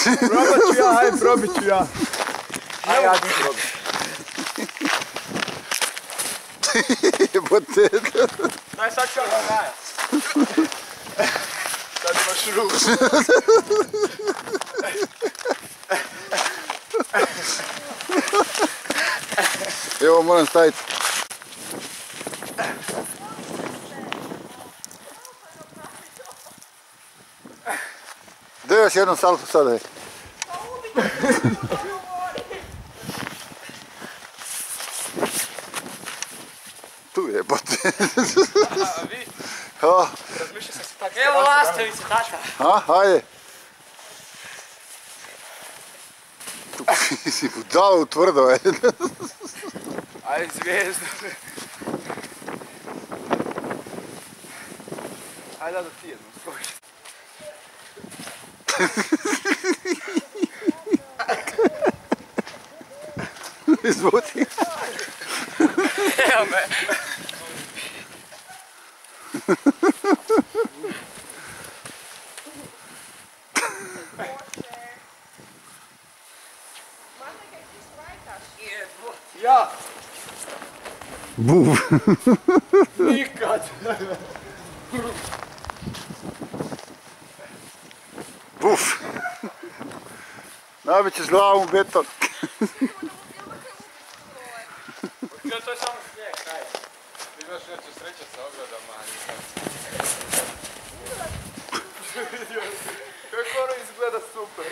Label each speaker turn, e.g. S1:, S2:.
S1: Probat ću ja, ajde, probit ću ja. Aj, ja ću probit.
S2: Jebote.
S1: Daj, sad ću ja gaja. Sad imaš ruku.
S2: Evo, moram staviti. Gdje još jednom saltu sada je? Tu je, bote.
S1: A vi? Razmišljam sam se tako.
S3: Evo lastavice, tata.
S2: Hajde. Si budalo tvrdo je.
S1: Ajde, zvijezdu. Ajde da ti jednom skoči.
S2: Izvuci.
S1: Evo me. Ja!
S2: Buf.
S1: Nikad!
S2: Buf. Nabit ćeš glavom u beton.
S1: To je samo snijeg, kaj? Ti imaš neću sreća sa ogradama, ali... Kako ono izgleda super,